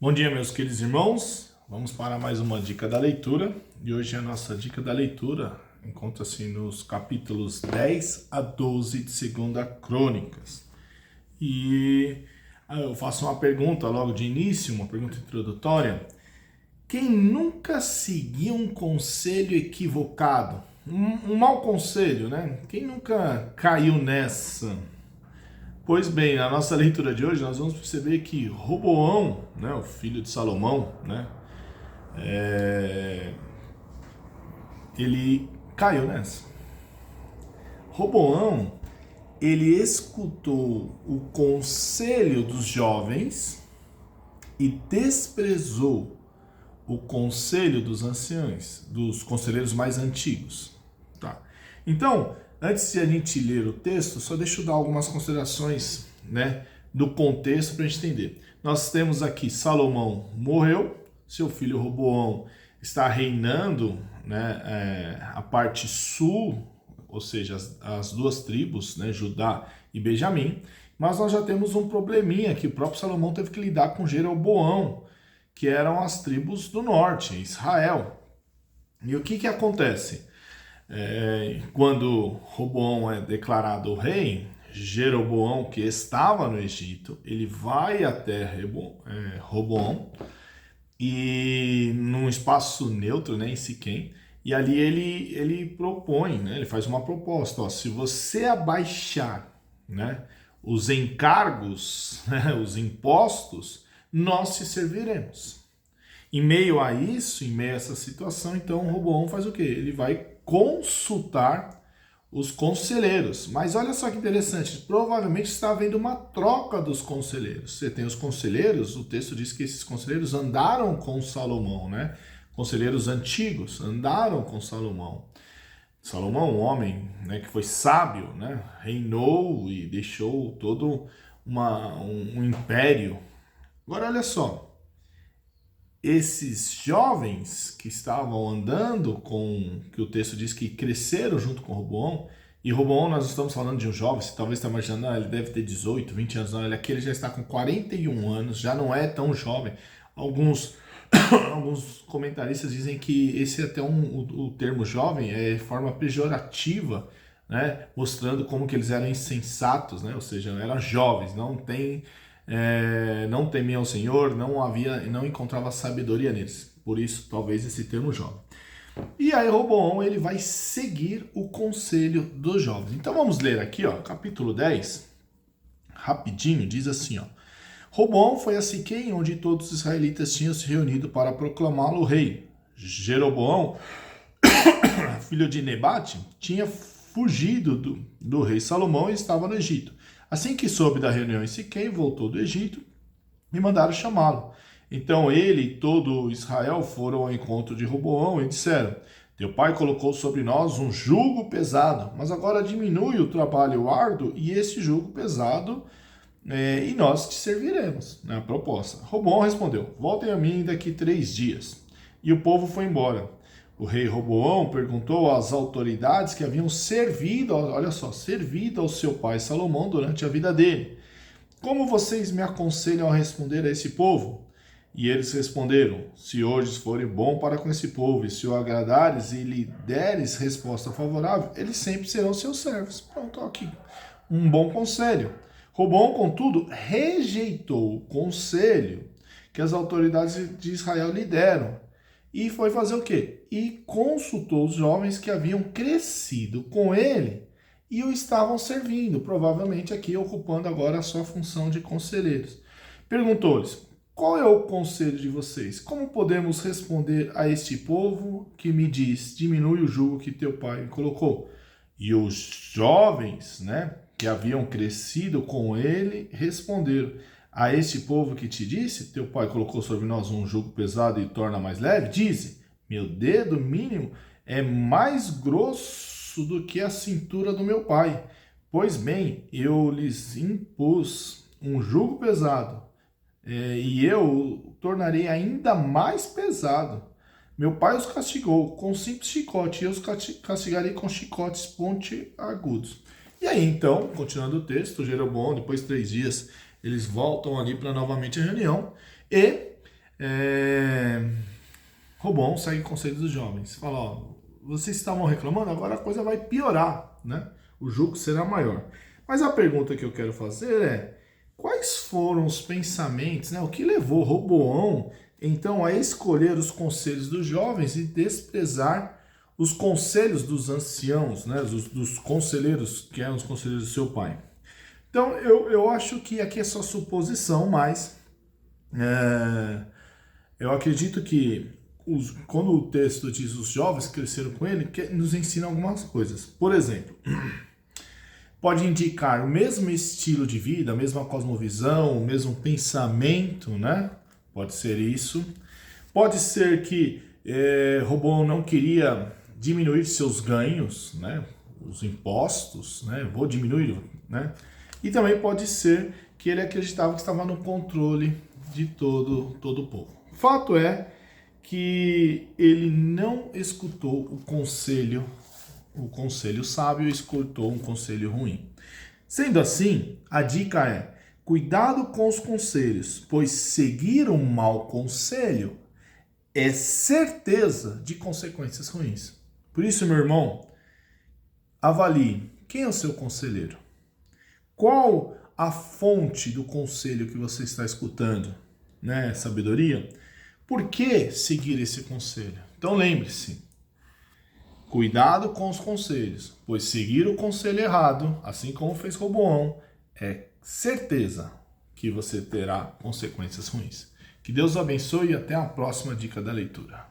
Bom dia, meus queridos irmãos. Vamos para mais uma dica da leitura. E hoje a nossa dica da leitura encontra-se nos capítulos 10 a 12 de 2 Crônicas. E eu faço uma pergunta logo de início, uma pergunta introdutória. Quem nunca seguiu um conselho equivocado? Um mau conselho, né? Quem nunca caiu nessa? Pois bem, na nossa leitura de hoje nós vamos perceber que Roboão, né, o filho de Salomão, né, ele caiu nessa. Roboão, ele escutou o conselho dos jovens e desprezou o conselho dos anciãos, dos conselheiros mais antigos. Tá? Então, antes de a gente ler o texto, só deixa eu dar algumas considerações, né, do contexto para a gente entender. Nós temos aqui Salomão morreu, seu filho Roboão está reinando, né, a parte sul, ou seja, as duas tribos, né, Judá e Benjamim, mas nós já temos um probleminha que o próprio Salomão teve que lidar com Jeroboão, que eram as tribos do norte, Israel. E o que acontece? Quando Roboão é declarado rei, Jeroboão, que estava no Egito, ele vai até Roboão, e num espaço neutro, né, em Siquém, e ali ele propõe, né, ele faz uma proposta, ó, se você abaixar, né, os encargos, né, os impostos, nós te serviremos. Em meio a isso, em meio a essa situação, então Roboão faz o quê? Ele vai consultar os conselheiros. Mas olha só que interessante, provavelmente está havendo uma troca dos conselheiros. Você tem os conselheiros, o texto diz que esses conselheiros andaram com Salomão, né? Conselheiros antigos andaram com Salomão. Salomão, um homem, né, que foi sábio, né? Reinou e deixou todo um império. Agora olha só, esses jovens que estavam andando que o texto diz que cresceram junto com Roboão, e Roboão nós estamos falando de um jovem, você talvez está imaginando, ele deve ter 18, 20 anos, não, aqui ele já está com 41 anos, já não é tão jovem. Alguns comentaristas dizem que esse até o termo jovem é forma pejorativa, né, mostrando como que eles eram insensatos, né, ou seja, eram jovens, não temiam o Senhor, não encontrava sabedoria neles. Por isso, talvez esse termo jovem. E aí Roboão, ele vai seguir o conselho dos jovens. Então vamos ler aqui, ó, capítulo 10, rapidinho, diz assim, ó. Roboão foi a Siquém, onde todos os israelitas tinham se reunido para proclamá-lo rei. Jeroboão, filho de Nebate, tinha fugido do rei Salomão e estava no Egito. Assim que soube da reunião em Siquém, voltou do Egito e mandaram chamá-lo. Então ele e todo Israel foram ao encontro de Roboão e disseram: teu pai colocou sobre nós um jugo pesado, mas agora diminui o trabalho árduo e esse jugo pesado, e nós te serviremos. Na proposta. Roboão respondeu: voltem a mim daqui 3 dias. E o povo foi embora. O rei Roboão perguntou às autoridades que haviam servido ao seu pai Salomão durante a vida dele: como vocês me aconselham a responder a esse povo? E eles responderam: se hoje forem bom para com esse povo, e se o agradares e lhe deres resposta favorável, eles sempre serão seus servos. Pronto, aqui um bom conselho. Roboão, contudo, rejeitou o conselho que as autoridades de Israel lhe deram. E foi fazer o quê? E consultou os jovens que haviam crescido com ele e o estavam servindo, provavelmente aqui ocupando agora a sua função de conselheiros. Perguntou-lhes: qual é o conselho de vocês? Como podemos responder a este povo que me diz: diminui o jugo que teu pai me colocou? E os jovens, né, que haviam crescido com ele, responderam: a este povo que te disse, teu pai colocou sobre nós um jugo pesado e torna mais leve, dize: meu dedo mínimo é mais grosso do que a cintura do meu pai. Pois bem, eu lhes impus um jugo pesado, e eu o tornarei ainda mais pesado. Meu pai os castigou com simples chicote, e eu os castigarei com chicotes pontiagudos. E aí, então, continuando o texto, Jeroboão, depois de 3 dias, eles voltam ali para novamente a reunião, e Roboão segue o conselho dos jovens. Fala, ó, vocês estavam reclamando, agora a coisa vai piorar, né? O jugo será maior. Mas a pergunta que eu quero fazer é, quais foram os pensamentos, né? O que levou Roboão, então, a escolher os conselhos dos jovens e desprezar os conselhos dos anciãos, né? Dos conselheiros, que eram os conselheiros do seu pai. Então, eu acho que aqui é só suposição, mas eu acredito que quando o texto diz os jovens cresceram com ele, nos ensina algumas coisas. Por exemplo, pode indicar o mesmo estilo de vida, a mesma cosmovisão, o mesmo pensamento, né? Pode ser isso. Pode ser que Roboão não queria diminuir seus ganhos, né? Os impostos, né? Vou diminuir, né? E também pode ser que ele acreditava que estava no controle de todo o povo. O fato é que ele não escutou o conselho sábio, escutou um conselho ruim. Sendo assim, a dica é: cuidado com os conselhos, pois seguir um mau conselho é certeza de consequências ruins. Por isso, meu irmão, avalie quem é o seu conselheiro. Qual a fonte do conselho que você está escutando? Né? Sabedoria? Por que seguir esse conselho? Então lembre-se, cuidado com os conselhos, pois seguir o conselho errado, assim como fez Roboão, é certeza que você terá consequências ruins. Que Deus o abençoe e até a próxima dica da leitura.